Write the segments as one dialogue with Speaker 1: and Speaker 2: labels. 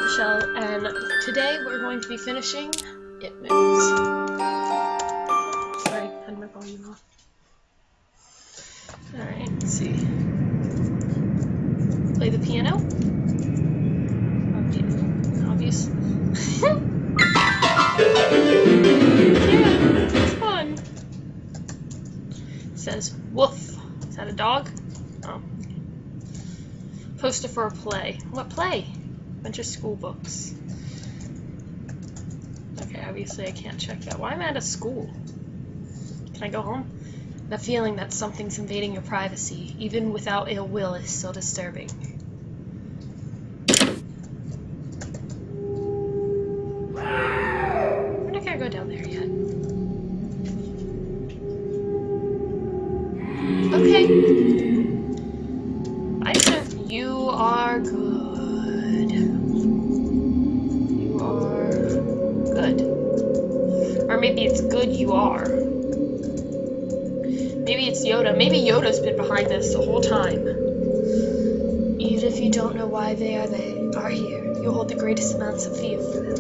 Speaker 1: Caprichelle, and today we're going to be finishing It Moves. Sorry, had my volume off. Alright, let's see. Play the piano. Obvious. Yeah, it's fun. It says, woof. Is that a dog? Oh. Poster for a play. What play? Bunch of school books. Okay, obviously I can't check that. Why am I at a school? Can I go home? The feeling that something's invading your privacy, even without ill will, is so disturbing. We're not gonna go down there yet. Okay. I said you are good. Or maybe it's good you are. Maybe it's Yoda. Maybe Yoda's been behind this the whole time. Even if you don't know why they are here, you hold the greatest amounts of fear for them.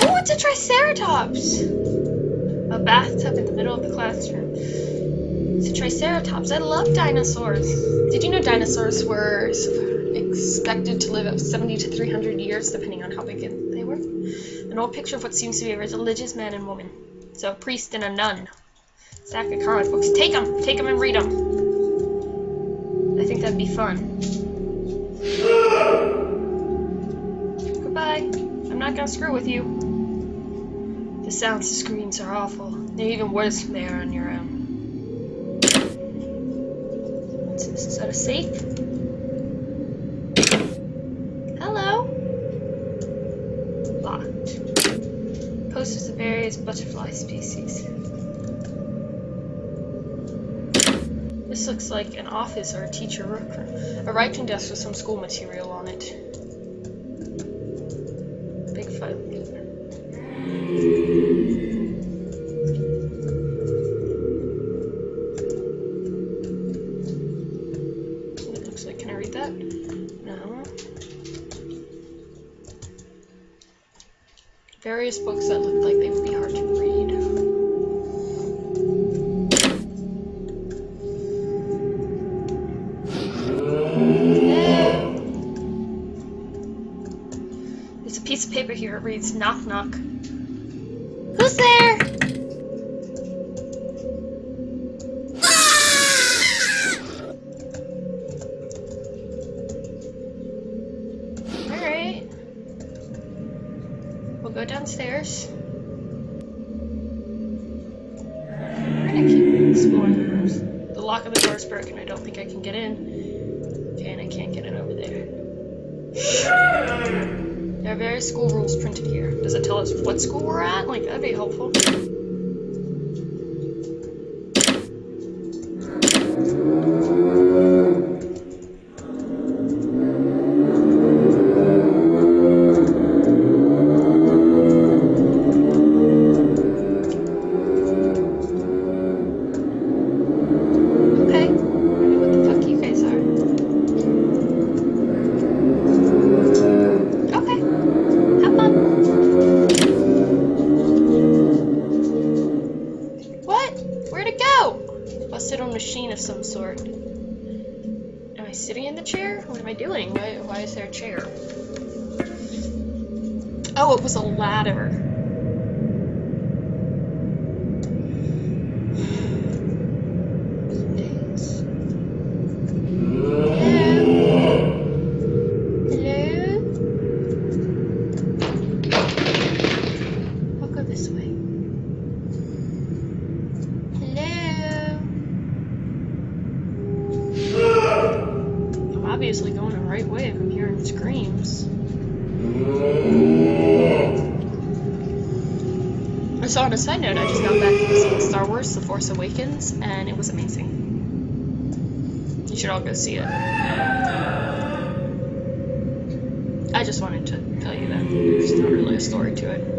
Speaker 1: Oh, it's a Triceratops! A bathtub in the middle of the classroom. It's a Triceratops. I love dinosaurs. Did you know dinosaurs were expected to live up 70 to 300 years, depending on how big they were? An old picture of what seems to be a religious man and woman. So a priest and a nun. Stack of comic books. Take them and read them. I think that'd be fun. Goodbye. I'm not gonna screw with you. The sounds of screens are awful. They're even worse when they are on your own. What's this? Is that a safe? Hello? Locked. Posters of various butterfly species. This looks like an office or a teacher workroom. A writing desk with some school material on it. Big file cabinet. It looks like, can I read that? No. Various books that look like they would be hard to read. There's a piece of paper here. It reads, knock knock. Who's there? Alright. We'll go downstairs. We're gonna keep exploring the rooms. The lock on the door is broken. I don't think I can get in. Okay, and I can't get in over there. There are various school rules printed here. Does it tell us what school we're at? Like, that'd be helpful. Machine of some sort. Am I sitting in the chair? What am I doing? Why is there a chair? Oh, it was a ladder. Hello? I'll go this way. Obviously going the right way if I'm hearing screams. So on a side note, I just got back from seeing Star Wars: The Force Awakens, and it was amazing. You should all go see it. I just wanted to tell you that. There's not really a story to it.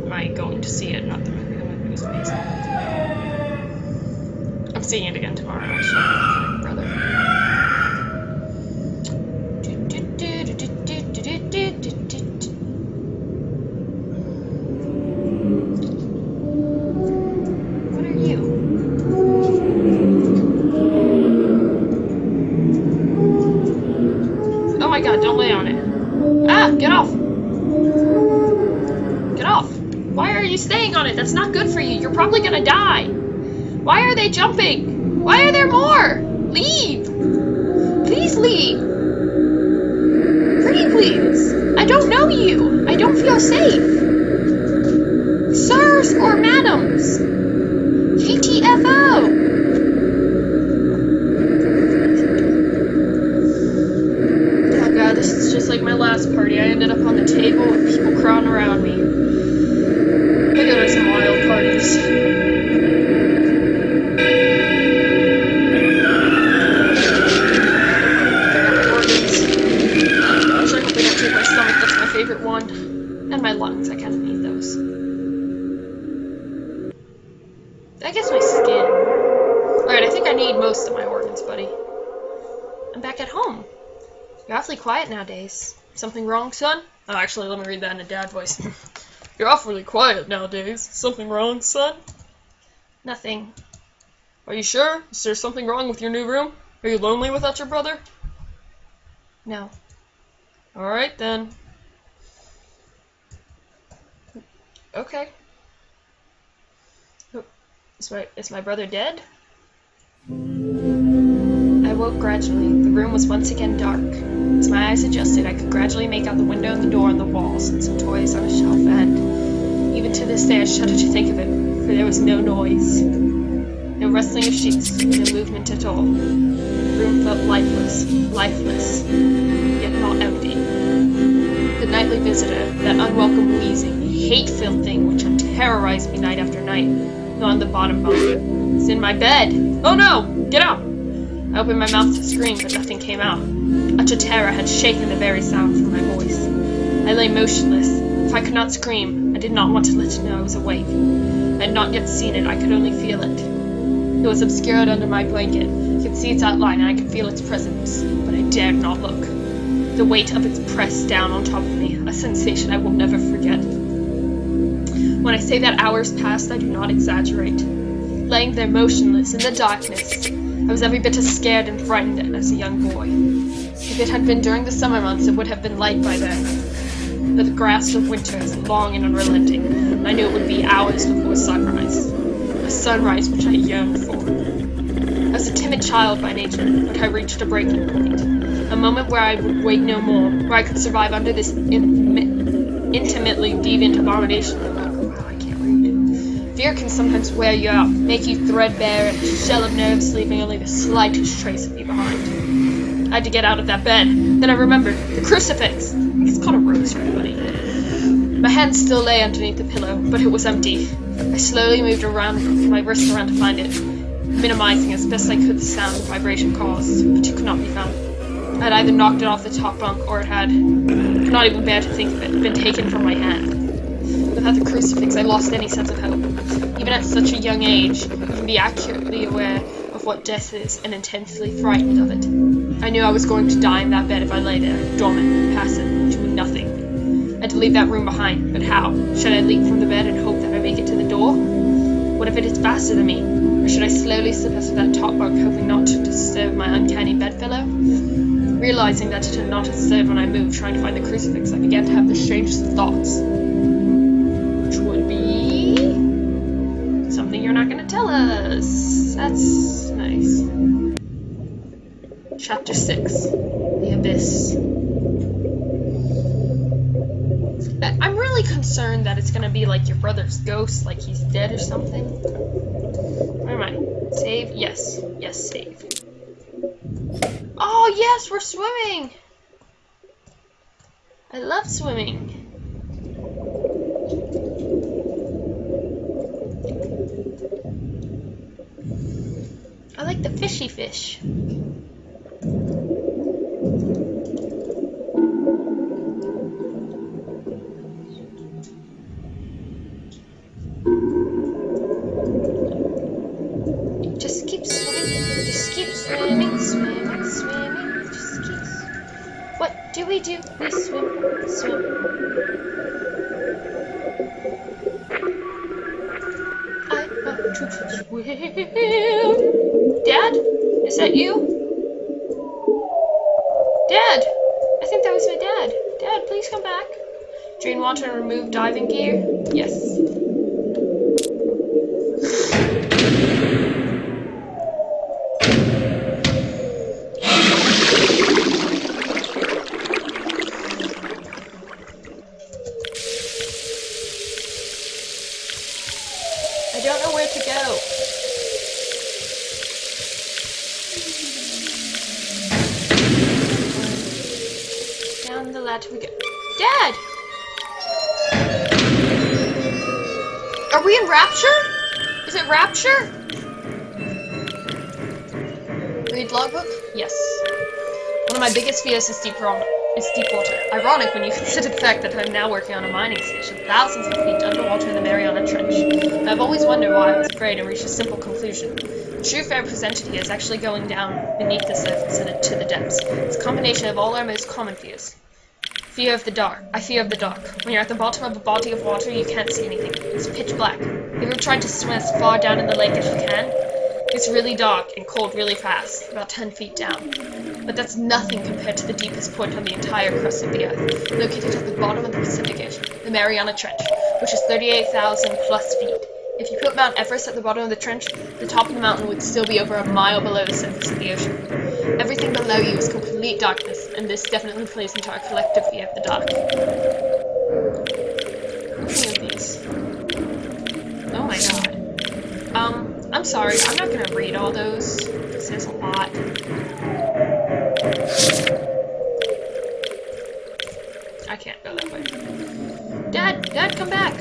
Speaker 1: My going to see it, not the movie. The movie was amazing. seeing it again tomorrow. I'll check with my brother. What are you? Oh my god, don't lay on it. Ah, get off! Get off! Why are you staying on it? That's not good for you. You're probably gonna die. Why are they jumping? Why are there more? Leave! Please leave! Pretty please! I don't know you! I don't feel safe! Sirs or madams! GTFO! Oh god, this is just like my last party. I ended up on the table with people crowding around me. I go to some wild parties. Favorite one, and my lungs. I kind of need those. I guess my skin. Alright, I think I need most of my organs, buddy. I'm back at home. You're awfully quiet nowadays. Something wrong, son? Oh, actually, let me read that in a dad voice. You're awfully quiet nowadays. Something wrong, son? Nothing. Are you sure? Is there something wrong with your new room? Are you lonely without your brother? No. Alright, then. Okay. Is my brother dead? I woke gradually. The room was once again dark. As my eyes adjusted, I could gradually make out the window and the door and the walls and some toys on a shelf, and even to this day I shudder to think of it, for there was no noise, no rustling of sheets, no movement at all. The room felt lifeless, yet not empty. The nightly visitor, that unwelcome wheezing, hate-filled thing which had terrorized me night after night, not on the bottom bunk. It's in my bed. Oh no! Get up! I opened my mouth to scream, but nothing came out. Utter terror had shaken the very sound from my voice. I lay motionless. If I could not scream, I did not want to let it know I was awake. I had not yet seen it, I could only feel it. It was obscured under my blanket. I could see its outline and I could feel its presence, but I dared not look. The weight of its pressed down on top of me, a sensation I will never forget. When I say that hours passed, I do not exaggerate. Laying there motionless in the darkness, I was every bit as scared and frightened as a young boy. If it had been during the summer months, it would have been light by then. But the grasp of winter is long and unrelenting, and I knew it would be hours before sunrise. A sunrise which I yearned for. I was a timid child by nature, but I reached a breaking point. A moment where I would wait no more, where I could survive under this intimately deviant abomination. Wow, I can't read. Fear can sometimes wear you out, make you threadbare and a shell of nerves, leaving only the slightest trace of you behind. I had to get out of that bed. Then I remembered the crucifix. It's called a rosary, buddy. My hand still lay underneath the pillow, but it was empty. I slowly moved my wrist around to find it, minimizing as best I could the sound the vibration caused, but it could not be found. I had either knocked it off the top bunk, or it had, I could not even bear to think of it, been taken from my hand. Without the crucifix, I lost any sense of hope. Even at such a young age, you can be accurately aware of what death is and intensely frightened of it. I knew I was going to die in that bed if I lay there, dormant, passive, doing nothing. I had to leave that room behind, but how? Should I leap from the bed and hope that I make it to the door? What if it is faster than me? Or should I slowly slip out of that top bunk, hoping not to disturb my uncanny bedfellow? Realizing that it had not stirred when I moved, trying to find the crucifix, I began to have the strangest thoughts. Which would be something you're not going to tell us. That's nice. Chapter 6. The Abyss. I'm really concerned that it's going to be like your brother's ghost, like he's dead or something. Where am I? Save? Yes. Yes, save. Oh, yes, we're swimming! I love swimming. I like the fishy fish. Just keep swimming. just keep swimming, swimming, swimming. Just keep. What do? We swim, swim. I want to swim. Dad, is that you? Dad, I think that was my dad. Dad, please come back. Drain water and remove diving gear. Yes. I don't know where to go. Down the ladder we go. Dad! Are we in Rapture? Is it Rapture? Read logbook? Yes. One of my biggest fears is deep water. Ironic when you consider the fact that I'm now working on a mining station thousands of feet underwater in the Mariana Trench. I've always wondered why I was afraid and reached a simple conclusion. The true fare presented here is actually going down beneath the surface and to the depths. It's a combination of all our most common fears. Fear of the dark. I fear of the dark. When you're at the bottom of a body of water, you can't see anything. It's pitch black. Have you ever tried to swim as far down in the lake as you can? It's really dark and cold really fast, about 10 feet down. But that's nothing compared to the deepest point on the entire crust of the Earth, located at the bottom of the Pacific Ocean, the Mariana Trench, which is 38,000 plus feet. If you put Mount Everest at the bottom of the trench, the top of the mountain would still be over a mile below the surface of the ocean. Everything below you is complete darkness, and this definitely plays into our collective fear of the dark. Looking at these. Oh my god. I'm sorry, I'm not gonna read all those, because there's a lot. I can't go that way. Dad, come back!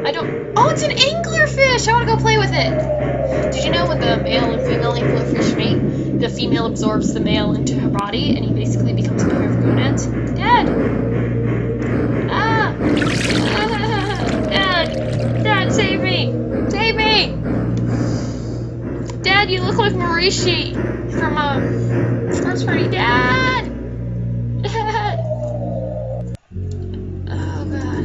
Speaker 1: I don't— Oh, it's an anglerfish! I wanna go play with it! Did you know when the male and female anglerfish mate, the female absorbs the male into her body, and he basically becomes a pair of gonads? Dad! Dad, save me! Save me! Dad, you look like Marishi from Sports Party. Dad! Dad! Oh god.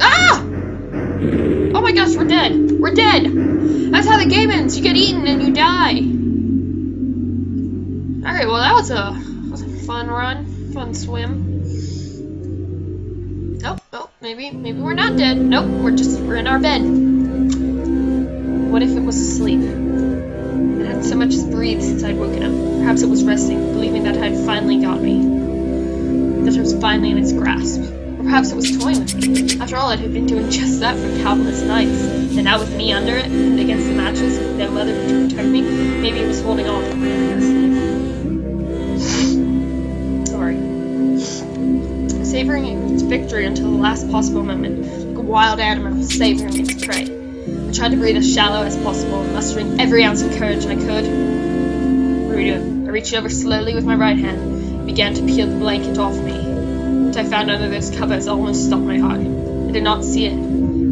Speaker 1: Ah! Oh my gosh, we're dead. We're dead! That's how the game ends. You get eaten and you die. Alright, well that was a fun run. Fun swim. Oh, maybe we're not dead. Nope, we're in our bed. What if it was asleep? It hadn't so much as breathed since I'd woken up. Perhaps it was resting, believing that it had finally got me. That it was finally in its grasp. Or perhaps it was toying with me. After all, it had been doing just that for countless nights. And now with me under it, and against the mattress, with no other to protect me, maybe it was holding on to me. Sorry. Savoring its victory until the last possible moment, like a wild animal savoring its prey. I tried to breathe as shallow as possible, mustering every ounce of courage I could. What are we doing? I reached over slowly with my right hand and began to peel the blanket off me. What I found under those covers almost stopped my heart. I did not see it,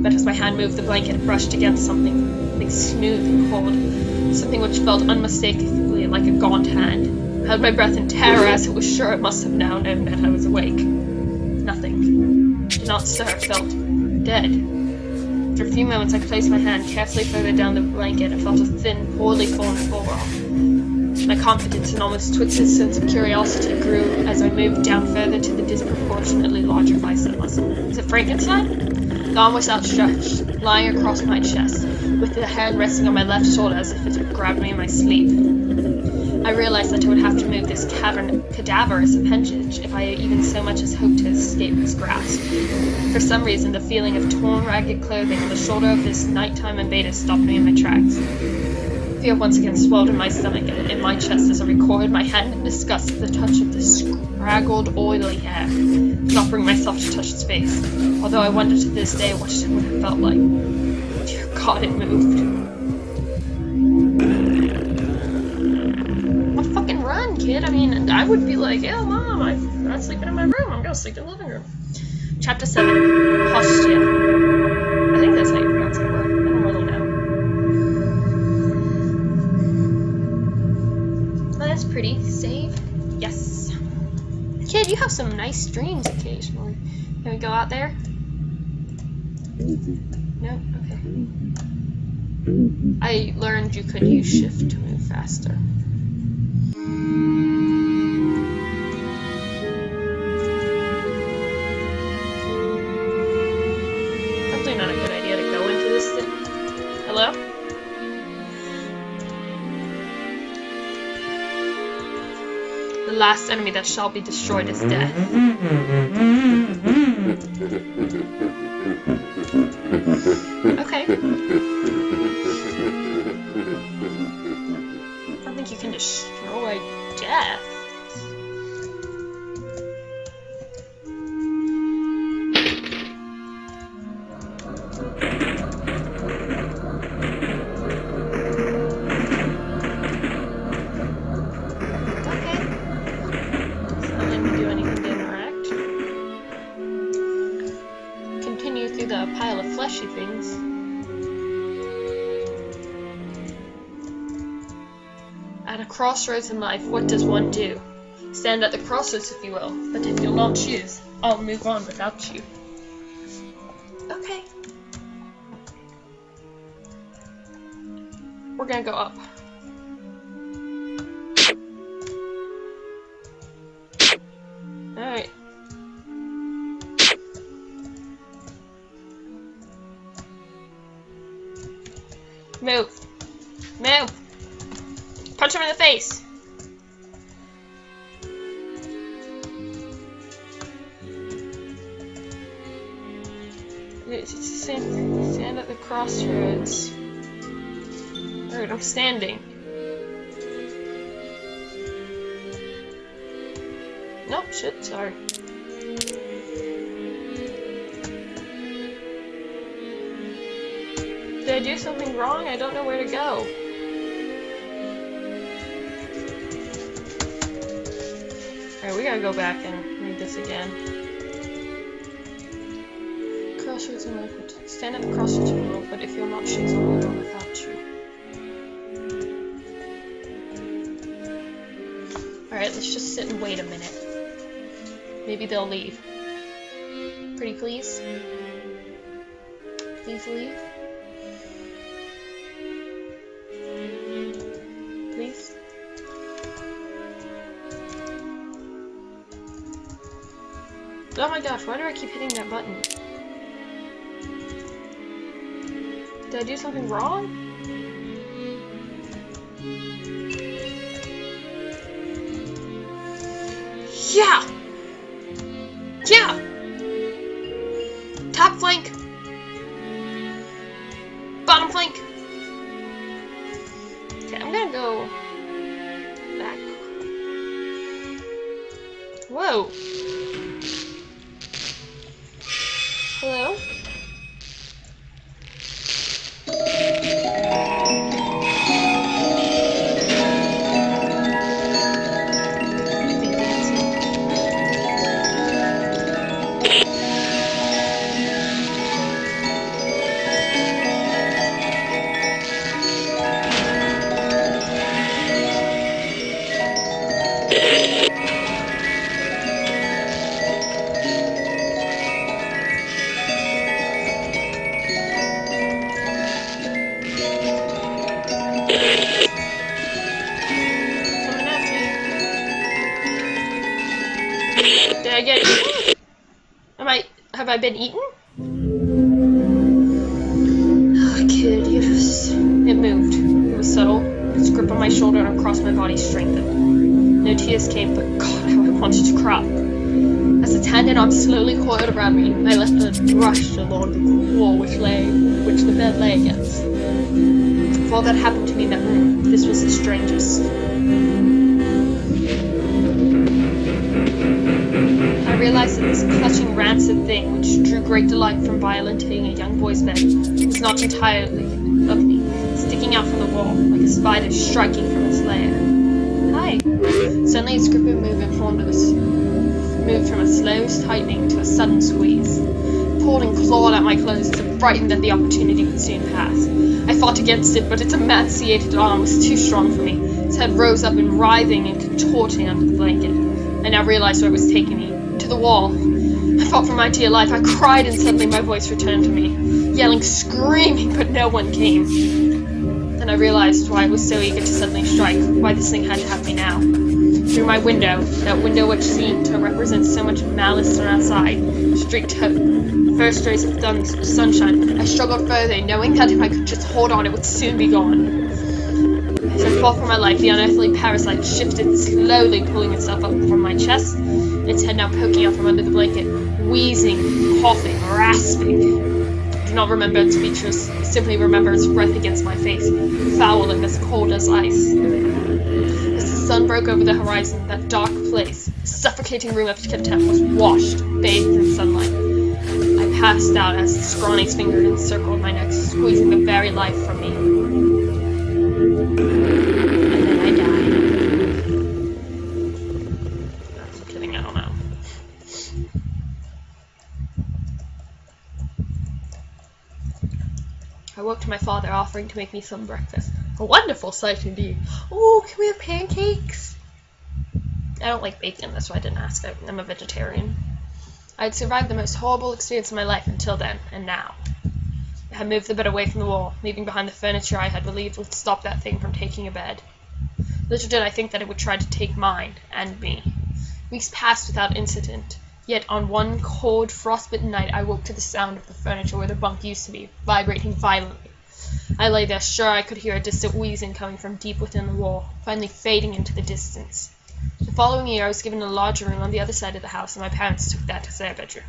Speaker 1: but as my hand moved, the blanket brushed against something smooth and cold, something which felt unmistakably like a gaunt hand. I held my breath in terror as it was sure it must have now known that I was awake. Nothing. Did not stir, felt dead. After a few moments, I placed my hand carefully further down the blanket and felt a thin, poorly formed forearm. My confidence and almost twisted sense of curiosity grew as I moved down further to the disproportionately larger bicep muscle. Is it Frankenstein? The arm was outstretched, lying across my chest, with the hand resting on my left shoulder as if it had grabbed me in my sleep. I realized that I would have to move this cadaverous appendage if I even so much as hoped to escape its grasp. For some reason, the feeling of torn, ragged clothing on the shoulder of this nighttime invader stopped me in my tracks. Fear once again swelled in my stomach and in my chest as I recoiled my hand in disgust at the touch of the scraggled, oily hair. I could not bring myself to touch its face, although I wonder to this day what it would have felt like. Dear God, it moved. Run, kid. I mean, I would be like, "Yo, Mom, I'm not sleeping in my room. I'm go sleep in the living room. Chapter 7. Hostia. I think that's how you pronounce that word. I don't really know. Oh, that's pretty. Save. Yes. Kid, you have some nice dreams occasionally. Can we go out there? No? Okay. I learned you could use shift to move faster. Probably not a good idea to go into this thing. Hello? The last enemy that shall be destroyed is death. Okay. I don't think you can destroy death. The pile of fleshy things. At a crossroads in life, what does one do? Stand at the crossroads, if you will, but if you'll not choose, I'll move on without you. Okay. We're gonna go up. Alright. Move. Move. Punch him in the face. Stand at the crossroads. Alright, I'm standing. Nope, shit, sorry. Did I do something wrong? I don't know where to go. Alright, we gotta go back and read this again. Crossroads in life. Stand at the crossroads of the world, but if you'll not choose, I'll move on without you. Alright, let's just sit and wait a minute. Maybe they'll leave. Pretty please? Please leave? Please? Oh my gosh, why do I keep hitting that button? Did I do something wrong? Yeah! Yeah! Top flank! Bottom flank! Okay, I'm gonna go back. Whoa! Hello? Did I get eaten? Have I been eaten? Oh, kid, you just... It moved. It was subtle. Its grip on my shoulder and across my body strengthened. No tears came, but God, how I wanted to cry. As its hand and arm slowly coiled around me, I let it rush along the wall which the bed lay against. Of all that happened to me in that room, this was the strangest. I realized that this clutching, rancid thing, which drew great delight from violating a young boy's bed, was not entirely ugly, sticking out from the wall, like a spider striking from its lair. Hi! Suddenly its grip and movement moved from a slow tightening to a sudden squeeze. It pulled and clawed at my clothes as if frightened that the opportunity would soon pass. I fought against it, but its emaciated arm was too strong for me. Its head rose up and writhing and contorting under the blanket. I now realized where it was taking me. To the wall. I fought for my dear life. I cried, and suddenly my voice returned to me. Yelling, screaming, but no one came. Then I realized why I was so eager to suddenly strike, why this thing had to have me now. Through my window, that window which seemed to represent so much malice on outside, streaked hope. First rays of sunshine, I struggled further, knowing that if I could just hold on, it would soon be gone. As I fought for my life, the unearthly parasite shifted, slowly pulling itself up from my chest, its head now poking out from under the blanket, wheezing, coughing, rasping. I do not remember its features, I simply remember its breath against my face, foul and as cold as ice. As the sun broke over the horizon, that dark place, the suffocating room of contempt, was washed, bathed in sunlight. I passed out as the scrawny's finger encircled my neck, squeezing the very life from me. And then I died. I'm kidding, I don't know. I woke to my father offering to make me some breakfast. A wonderful sight indeed. Oh, can we have pancakes? I don't like bacon, that's why I didn't ask. I'm a vegetarian. I had survived the most horrible experience of my life until then, and now. I had moved the bed away from the wall, leaving behind the furniture I had believed would stop that thing from taking a bed. Little did I think that it would try to take mine, and me. Weeks passed without incident, yet on one cold, frostbitten night I woke to the sound of the furniture where the bunk used to be, vibrating violently. I lay there, sure I could hear a distant wheezing coming from deep within the wall, finally fading into the distance. The following year I was given a larger room on the other side of the house, and my parents took that as their bedroom.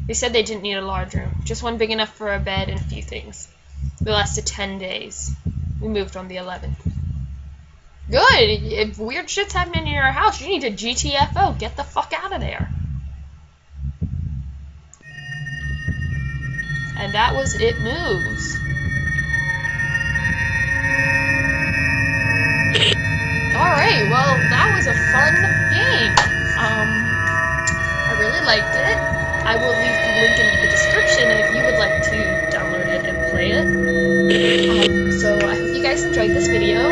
Speaker 1: They said they didn't need a large room, just one big enough for a bed and a few things. We lasted 10 days. We moved on the 11th. Good! If weird shit's happening in your house, you need to GTFO. Get the fuck out of there. And that was It Moves. Alright, well, that was a fun game. I really liked it. I will leave the link in the description if you would like to download it and play it. So I hope you guys enjoyed this video.